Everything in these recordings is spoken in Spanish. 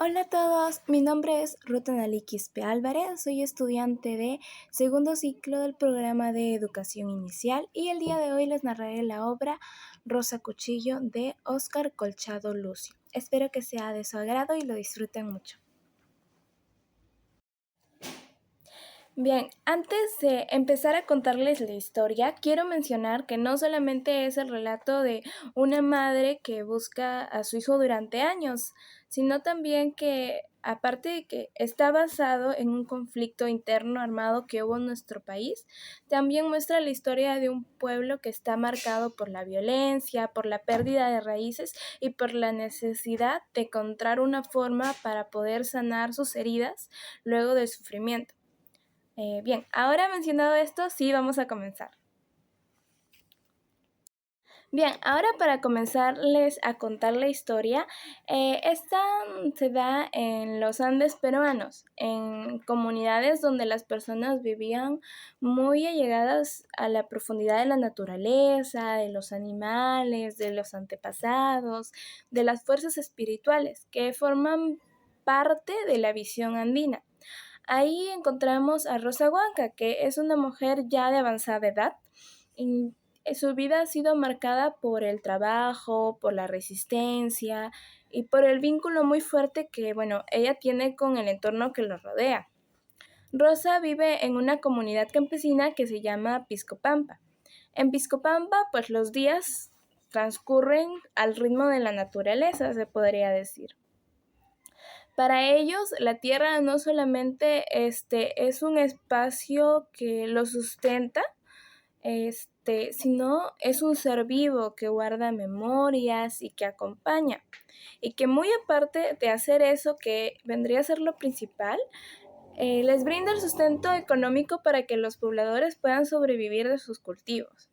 Hola a todos, mi nombre es Ruth Analí Quispe Álvarez, soy estudiante de segundo ciclo del programa de educación inicial y el día de hoy les narraré la obra Rosa Cuchillo de Óscar Colchado Lucio. Espero que sea de su agrado y lo disfruten mucho. Bien, antes de empezar a contarles la historia, quiero mencionar que no solamente es el relato de una madre que busca a su hijo durante años, sino también que, aparte de que está basado en un conflicto interno armado que hubo en nuestro país, también muestra la historia de un pueblo que está marcado por la violencia, por la pérdida de raíces y por la necesidad de encontrar una forma para poder sanar sus heridas luego del sufrimiento. Bien, ahora mencionado esto, sí vamos a comenzar. Bien, ahora para comenzarles a contar la historia, esta se da en los Andes peruanos, en comunidades donde las personas vivían muy allegadas a la profundidad de la naturaleza, de los animales, de los antepasados, de las fuerzas espirituales que forman parte de la visión andina. Ahí encontramos a Rosa Huanca, que es una mujer ya de avanzada edad. Y su vida ha sido marcada por el trabajo, por la resistencia y por el vínculo muy fuerte que, ella tiene con el entorno que lo rodea. Rosa vive en una comunidad campesina que se llama Piscopampa. En Piscopampa, pues los días transcurren al ritmo de la naturaleza, se podría decir. Para ellos, la tierra no solamente es un espacio que lo sustenta, sino es un ser vivo que guarda memorias y que acompaña. Y que muy aparte de hacer eso, que vendría a ser lo principal, les brinda el sustento económico para que los pobladores puedan sobrevivir de sus cultivos.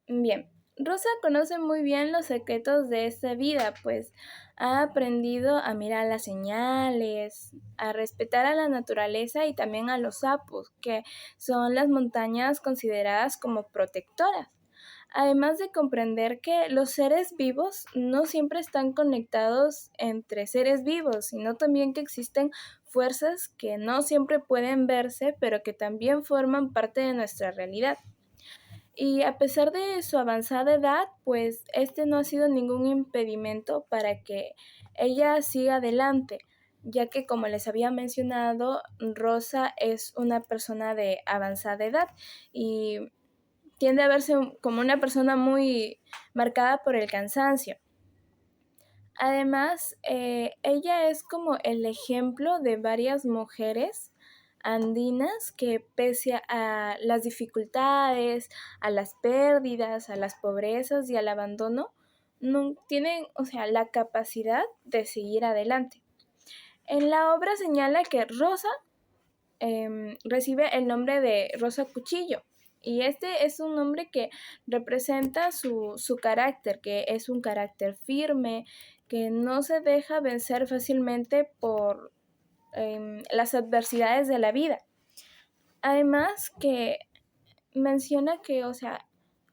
Bien, Rosa conoce muy bien los secretos de esta vida, pues ha aprendido a mirar las señales, a respetar a la naturaleza y también a los sapos, que son las montañas consideradas como protectoras. Además de comprender que los seres vivos no siempre están conectados entre seres vivos, sino también que existen fuerzas que no siempre pueden verse, pero que también forman parte de nuestra realidad. Y a pesar de su avanzada edad, pues este no ha sido ningún impedimento para que ella siga adelante, ya que como les había mencionado, Rosa es una persona de avanzada edad y tiende a verse como una persona muy marcada por el cansancio. Además, ella es como el ejemplo de varias mujeres andinas que pese a las dificultades, a las pérdidas, a las pobrezas y al abandono, no tienen, la capacidad de seguir adelante. En la obra señala que Rosa recibe el nombre de Rosa Cuchillo. Y este es un nombre que representa su carácter, que es un carácter firme, que no se deja vencer fácilmente por las adversidades de la vida. Además que menciona que,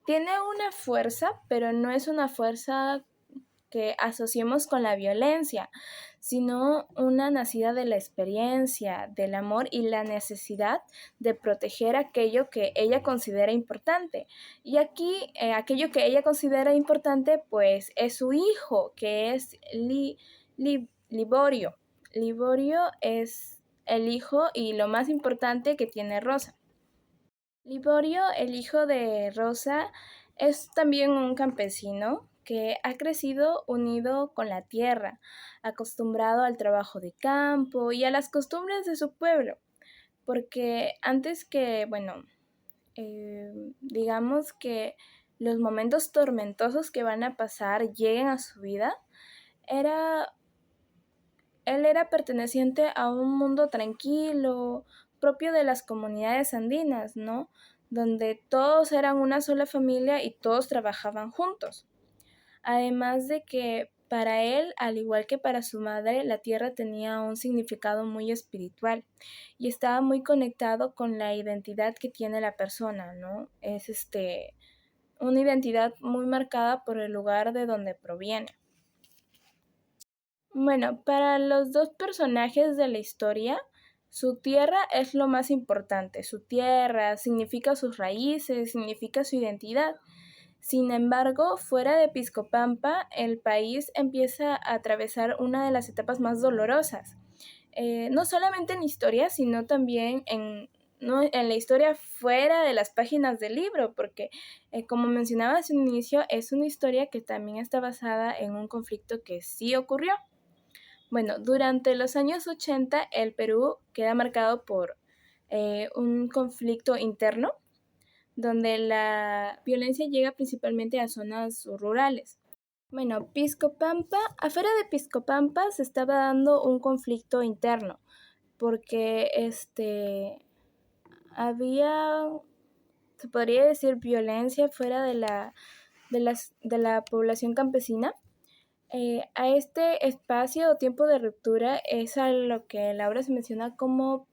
tiene una fuerza, pero no es una fuerza que asociemos con la violencia, sino una nacida de la experiencia, del amor y la necesidad de proteger aquello que ella considera importante. Y aquí, aquello que ella considera importante, pues es su hijo, que es Liborio. Liborio es el hijo y lo más importante que tiene Rosa. Liborio, el hijo de Rosa, es también un campesino que ha crecido unido con la tierra, acostumbrado al trabajo de campo y a las costumbres de su pueblo, porque antes que, digamos que los momentos tormentosos que van a pasar lleguen a su vida, era él era perteneciente a un mundo tranquilo, propio de las comunidades andinas, ¿no? Donde todos eran una sola familia y todos trabajaban juntos. Además de que para él, al igual que para su madre, la tierra tenía un significado muy espiritual y estaba muy conectado con la identidad que tiene la persona, ¿no? Es una identidad muy marcada por el lugar de donde proviene. Bueno, para los dos personajes de la historia, su tierra es lo más importante. Su tierra significa sus raíces, significa su identidad. Sin embargo, fuera de Piscopampa, el país empieza a atravesar una de las etapas más dolorosas. No solamente en historia, sino también no, en la historia fuera de las páginas del libro, porque como mencionaba hace un inicio, es una historia que también está basada en un conflicto que sí ocurrió. Bueno, durante los años 80 el Perú queda marcado por un conflicto interno donde la violencia llega principalmente a zonas rurales. Bueno, Piscopampa, afuera de Piscopampa se estaba dando un conflicto interno porque había, se podría decir, violencia fuera de la población campesina. A este espacio o tiempo de ruptura es a lo que la obra se menciona como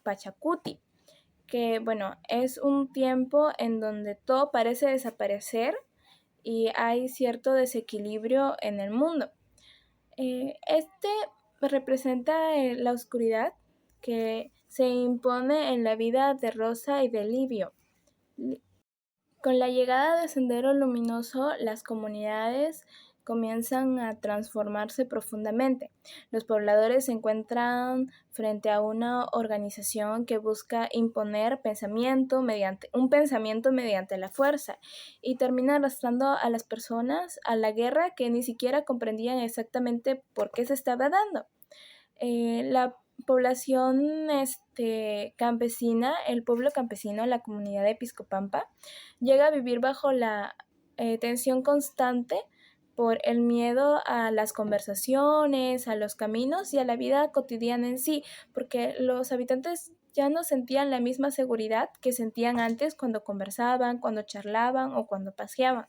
Pachacuti, que bueno, es un tiempo en donde todo parece desaparecer y hay cierto desequilibrio en el mundo. Este representa la oscuridad que se impone en la vida de Rosa y de Livio. Con la llegada de Sendero Luminoso, las comunidades comienzan a transformarse profundamente. Los pobladores se encuentran frente a una organización que busca imponer un pensamiento mediante la fuerza y termina arrastrando a las personas a la guerra que ni siquiera comprendían exactamente por qué se estaba dando. La población campesina, el pueblo campesino, la comunidad de Piscopampa, llega a vivir bajo la tensión constante por el miedo a las conversaciones, a los caminos y a la vida cotidiana en sí, porque los habitantes ya no sentían la misma seguridad que sentían antes cuando conversaban, cuando charlaban o cuando paseaban.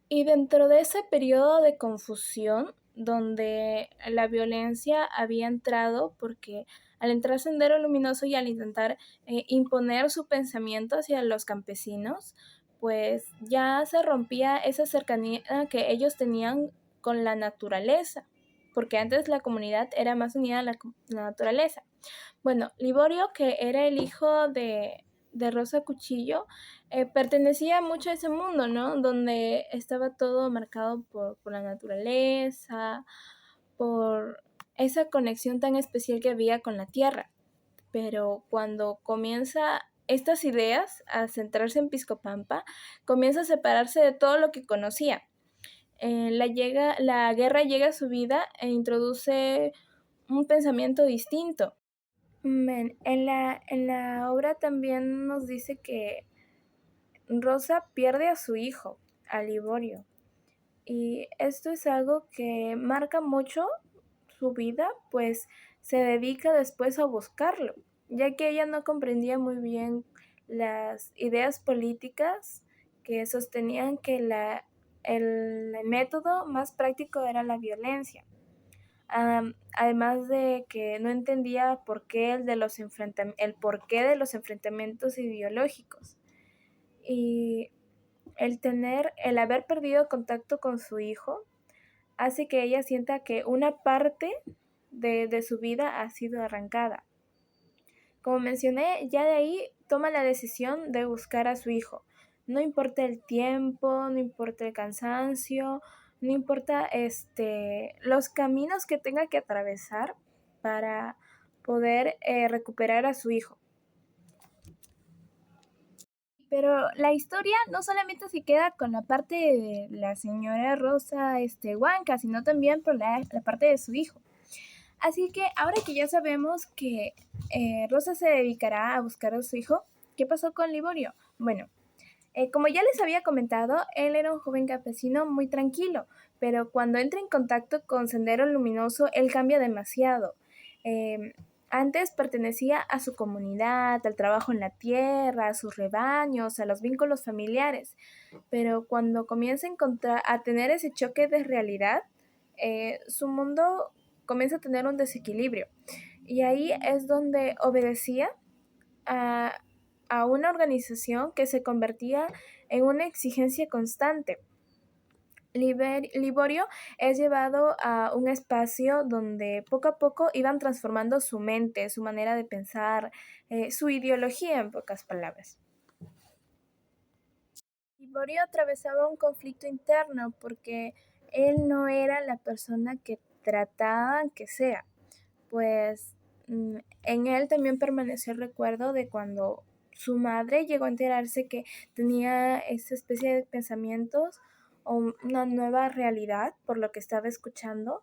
Y dentro de ese periodo de confusión, donde la violencia había entrado, porque al entrar Sendero Luminoso y al intentar imponer su pensamiento hacia los campesinos, pues ya se rompía esa cercanía que ellos tenían con la naturaleza, porque antes la comunidad era más unida a la naturaleza. Bueno, Liborio, que era el hijo de Rosa Cuchillo, pertenecía mucho a ese mundo, ¿no? Donde estaba todo marcado por la naturaleza, por esa conexión tan especial que había con la tierra. Pero cuando comienza estas ideas a centrarse en Piscopampa, comienza a separarse de todo lo que conocía. La guerra llega a su vida e introduce un pensamiento distinto. En la obra también nos dice que Rosa pierde a su hijo, a Liborio, y esto es algo que marca mucho su vida, pues se dedica después a buscarlo, ya que ella no comprendía muy bien las ideas políticas que sostenían que el método más práctico era la violencia. Además de que no entendía el porqué de los enfrentamientos ideológicos. Y el haber perdido contacto con su hijo hace que ella sienta que una parte de su vida ha sido arrancada. Como mencioné, ya de ahí toma la decisión de buscar a su hijo. No importa el tiempo, no importa el cansancio, no importa los caminos que tenga que atravesar para poder recuperar a su hijo. Pero la historia no solamente se queda con la parte de la señora Rosa Huanca, sino también por la parte de su hijo. Así que ahora que ya sabemos que Rosa se dedicará a buscar a su hijo, ¿qué pasó con Liborio? Bueno, como ya les había comentado, él era un joven campesino muy tranquilo, pero cuando entra en contacto con Sendero Luminoso, él cambia demasiado. Antes pertenecía a su comunidad, al trabajo en la tierra, a sus rebaños, a los vínculos familiares, pero cuando comienza a tener ese choque de realidad, su mundo comienza a tener un desequilibrio. Y ahí es donde obedecía a, a una organización que se convertía en una exigencia constante. Liborio es llevado a un espacio donde poco a poco iban transformando su mente, su manera de pensar, su ideología, en pocas palabras. Liborio atravesaba un conflicto interno porque él no era la persona que trataban que sea, pues en él también permaneció el recuerdo de cuando su madre llegó a enterarse que tenía esa especie de pensamientos o una nueva realidad por lo que estaba escuchando,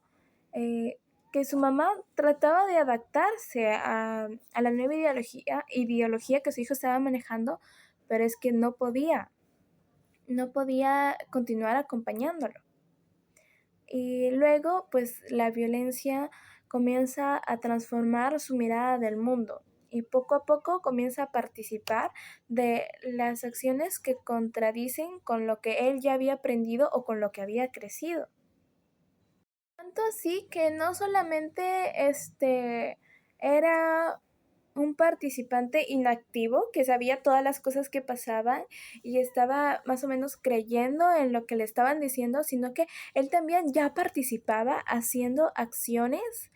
que su mamá trataba de adaptarse a la nueva ideología que su hijo estaba manejando, pero es que no podía continuar acompañándolo. Y luego, pues la violencia comienza a transformar su mirada del mundo y poco a poco comienza a participar de las acciones que contradicen con lo que él ya había aprendido o con lo que había crecido. Tanto así que no solamente era un participante inactivo que sabía todas las cosas que pasaban y estaba más o menos creyendo en lo que le estaban diciendo, sino que él también ya participaba haciendo acciones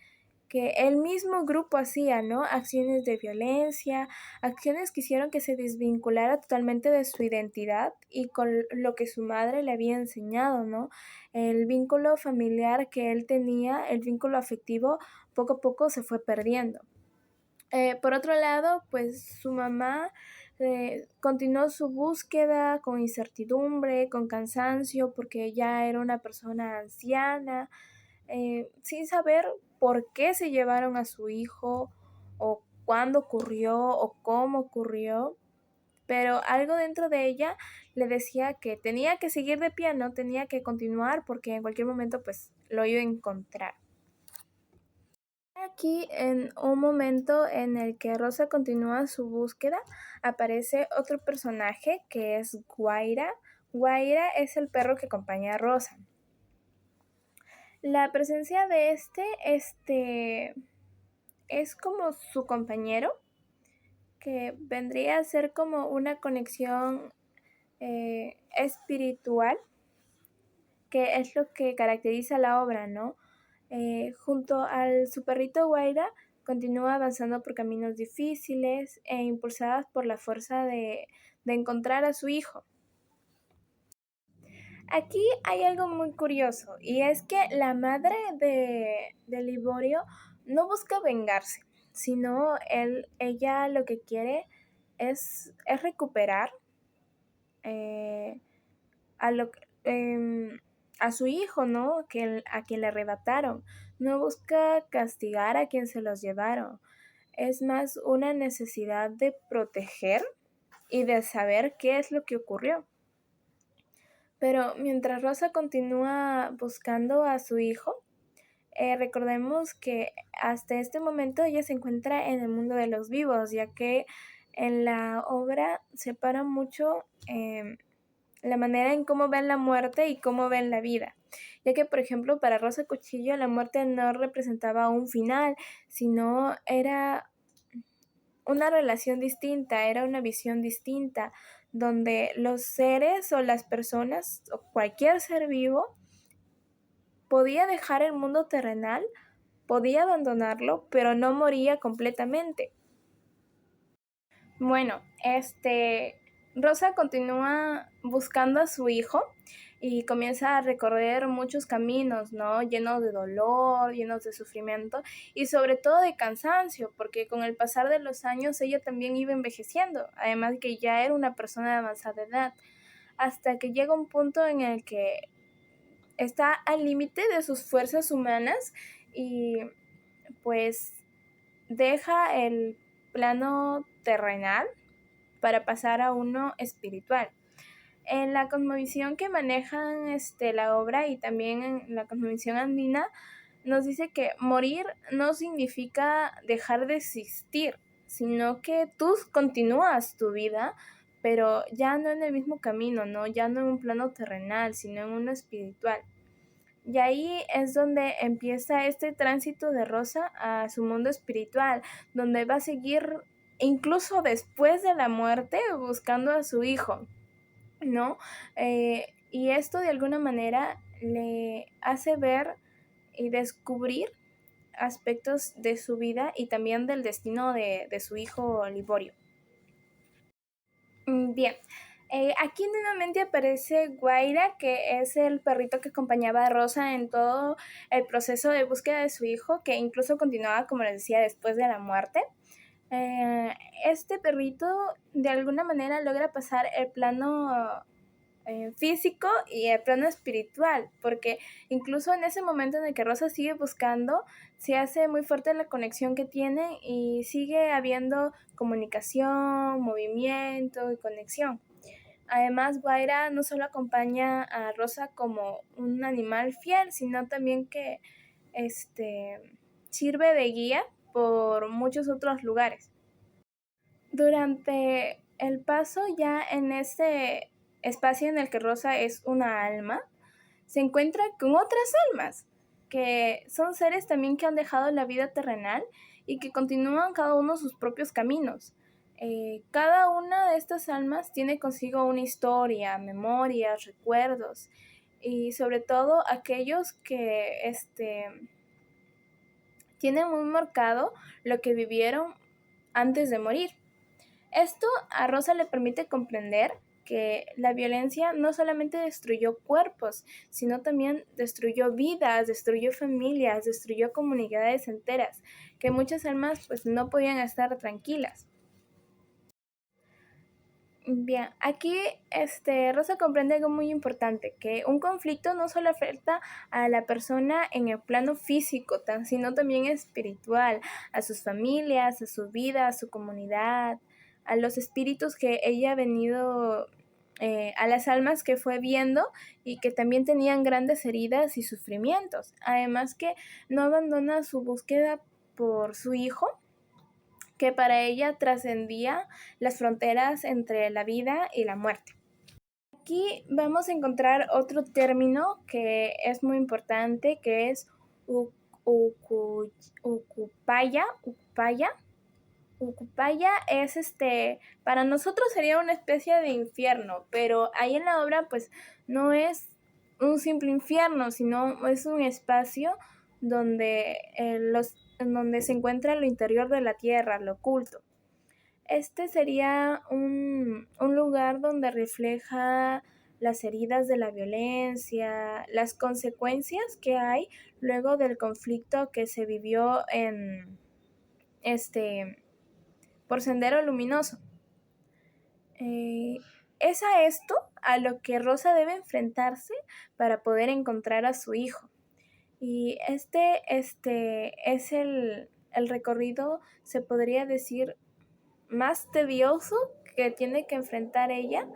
que el mismo grupo hacía, ¿no? Acciones de violencia, acciones que hicieron que se desvinculara totalmente de su identidad y con lo que su madre le había enseñado, ¿no? El vínculo familiar que él tenía, el vínculo afectivo, poco a poco se fue perdiendo. Por otro lado, pues su mamá continuó su búsqueda con incertidumbre, con cansancio, porque ya era una persona anciana, sin saber por qué se llevaron a su hijo, o cuándo ocurrió, o cómo ocurrió. Pero algo dentro de ella le decía que tenía que seguir de pie, no tenía que continuar, porque en cualquier momento pues lo iba a encontrar. Aquí, en un momento en el que Rosa continúa su búsqueda, aparece otro personaje que es Guaira. Guaira es el perro que acompaña a Rosa. La presencia de es como su compañero, que vendría a ser como una conexión espiritual, que es lo que caracteriza la obra, ¿no? Junto al su perrito Guaira, continúa avanzando por caminos difíciles e impulsadas por la fuerza de encontrar a su hijo. Aquí hay algo muy curioso, y es que la madre de Liborio no busca vengarse, sino ella lo que quiere es recuperar eh, a, lo, a su hijo, ¿no? A quien le arrebataron. No busca castigar a quien se los llevaron. Es más una necesidad de proteger y de saber qué es lo que ocurrió. Pero mientras Rosa continúa buscando a su hijo, recordemos que hasta este momento ella se encuentra en el mundo de los vivos, ya que en la obra separa mucho la manera en cómo ven la muerte y cómo ven la vida. Ya que, por ejemplo, para Rosa Cuchillo la muerte no representaba un final, sino era una relación distinta, era una visión distinta, donde los seres o las personas o cualquier ser vivo podía dejar el mundo terrenal, podía abandonarlo, pero no moría completamente. Bueno, Rosa continúa buscando a su hijo y comienza a recorrer muchos caminos, ¿no? Llenos de dolor, llenos de sufrimiento y sobre todo de cansancio, porque con el pasar de los años ella también iba envejeciendo, además que ya era una persona de avanzada edad, hasta que llega un punto en el que está al límite de sus fuerzas humanas y pues deja el plano terrenal para pasar a uno espiritual. En la cosmovisión que manejan la obra y también en la cosmovisión andina, nos dice que morir no significa dejar de existir, sino que tú continúas tu vida, pero ya no en el mismo camino, ¿no? Ya no en un plano terrenal, sino en uno espiritual. Y ahí es donde empieza este tránsito de Rosa a su mundo espiritual, donde va a seguir incluso después de la muerte buscando a su hijo, ¿no? Y esto de alguna manera le hace ver y descubrir aspectos de su vida y también del destino de su hijo Liborio. Bien, aquí nuevamente aparece Guaira, que es el perrito que acompañaba a Rosa en todo el proceso de búsqueda de su hijo, que incluso continuaba, como les decía, después de la muerte. Este perrito de alguna manera logra pasar el plano físico y el plano espiritual, porque incluso en ese momento en el que Rosa sigue buscando, se hace muy fuerte la conexión que tiene y sigue habiendo comunicación, movimiento y conexión. Además, Guaira no solo acompaña a Rosa como un animal fiel, sino también que sirve de guía por muchos otros lugares. Durante el paso ya en ese espacio en el que Rosa es una alma, se encuentra con otras almas, que son seres también que han dejado la vida terrenal y que continúan cada uno sus propios caminos. Cada una de estas almas tiene consigo una historia, memorias, recuerdos y sobre todo aquellos que tienen muy marcado lo que vivieron antes de morir. Esto a Rosa le permite comprender que la violencia no solamente destruyó cuerpos, sino también destruyó vidas, destruyó familias, destruyó comunidades enteras, que muchas almas pues no podían estar tranquilas. Bien, aquí Rosa comprende algo muy importante, que un conflicto no solo afecta a la persona en el plano físico, sino también espiritual, a sus familias, a su vida, a su comunidad, a los espíritus que ella ha venido, a las almas que fue viendo y que también tenían grandes heridas y sufrimientos. Además que no abandona su búsqueda por su hijo, que para ella trascendía las fronteras entre la vida y la muerte. Aquí vamos a encontrar otro término que es muy importante, que es Ukupaya. Ukupaya es para nosotros sería una especie de infierno, pero ahí en la obra pues no es un simple infierno, sino es un espacio donde en donde se encuentra lo interior de la tierra, lo oculto. Este sería un lugar donde refleja las heridas de la violencia, las consecuencias que hay luego del conflicto que se vivió en por Sendero Luminoso. Es a esto a lo que Rosa debe enfrentarse para poder encontrar a su hijo. Y este es el recorrido, se podría decir, más tedioso que tiene que enfrentar ella,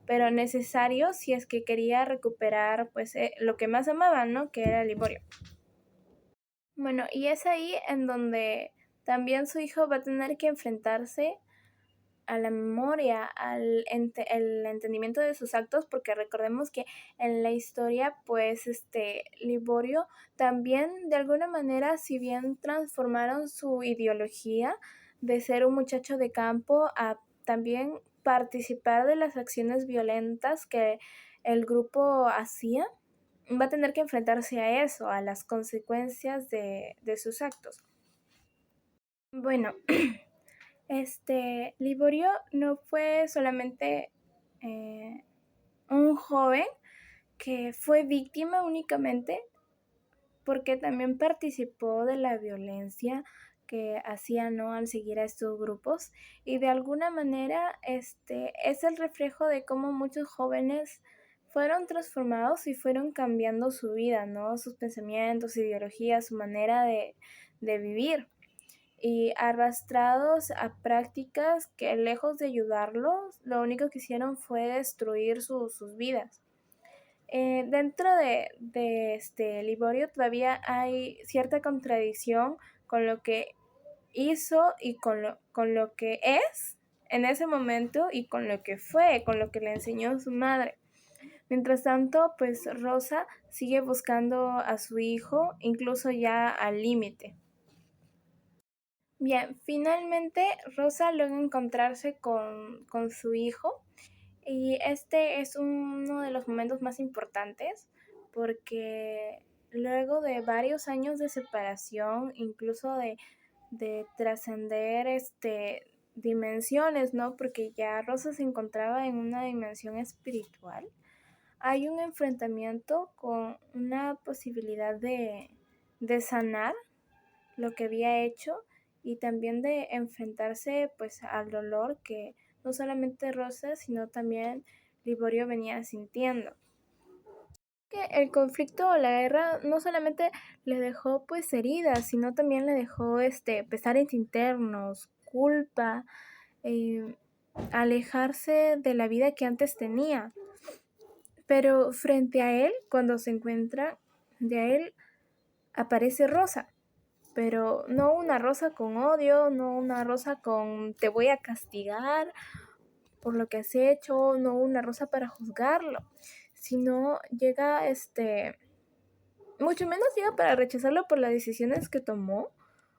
pero necesario si es que quería recuperar pues lo que más amaba, ¿no? Que era Liborio. Bueno, y es ahí en donde también su hijo va a tener que enfrentarse a la memoria, el entendimiento de sus actos, porque recordemos que en la historia, pues, Liborio también, de alguna manera, si bien transformaron su ideología de ser un muchacho de campo a también participar de las acciones violentas que el grupo hacía, va a tener que enfrentarse a eso, a las consecuencias de sus actos. Bueno, Liborio no fue solamente un joven que fue víctima únicamente, porque también participó de la violencia que hacían, ¿no?, al seguir a estos grupos, y de alguna manera es el reflejo de cómo muchos jóvenes fueron transformados y fueron cambiando su vida, ¿no?, sus pensamientos, ideologías, su manera de vivir, y arrastrados a prácticas que, lejos de ayudarlos, lo único que hicieron fue destruir sus vidas. Dentro de Liborio todavía hay cierta contradicción con lo que hizo y con lo que es en ese momento y con lo que fue, con lo que le enseñó su madre. Mientras tanto, pues Rosa sigue buscando a su hijo, incluso ya al límite. Bien, finalmente Rosa logra encontrarse con su hijo, y este es uno de los momentos más importantes, porque luego de varios años de separación, incluso de trascender dimensiones, ¿no? Porque ya Rosa se encontraba en una dimensión espiritual. Hay un enfrentamiento con una posibilidad de sanar lo que había hecho y también de enfrentarse pues al dolor que no solamente Rosa, sino también Liborio venía sintiendo. Que el conflicto o la guerra no solamente le dejó pues heridas, sino también le dejó pesares internos, culpa, eh, alejarse de la vida que antes tenía. Pero frente a él, cuando se encuentra, de a él aparece Rosa, pero no una Rosa con odio, no una Rosa con te voy a castigar por lo que has hecho, no una Rosa para juzgarlo, sino llega mucho menos llega para rechazarlo por las decisiones que tomó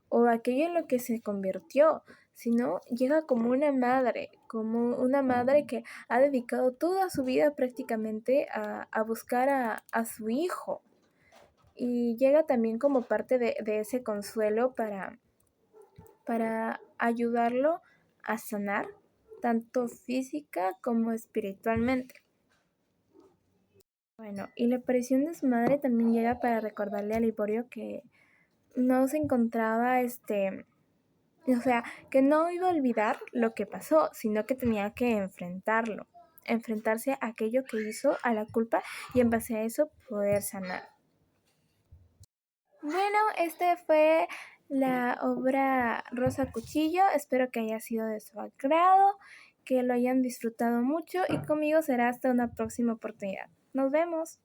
o aquello en lo que se convirtió, sino llega como una madre que ha dedicado toda su vida prácticamente a buscar a su hijo. Y llega también como parte de ese consuelo para ayudarlo a sanar, tanto física como espiritualmente. Bueno, y la aparición de su madre también llega para recordarle a Liborio que no se encontraba, o sea, que no iba a olvidar lo que pasó, sino que tenía que enfrentarse a aquello que hizo, a la culpa, y en base a eso poder sanar. Bueno, fue la obra Rosa Cuchillo, espero que haya sido de su agrado, que lo hayan disfrutado mucho y conmigo será hasta una próxima oportunidad. Nos vemos.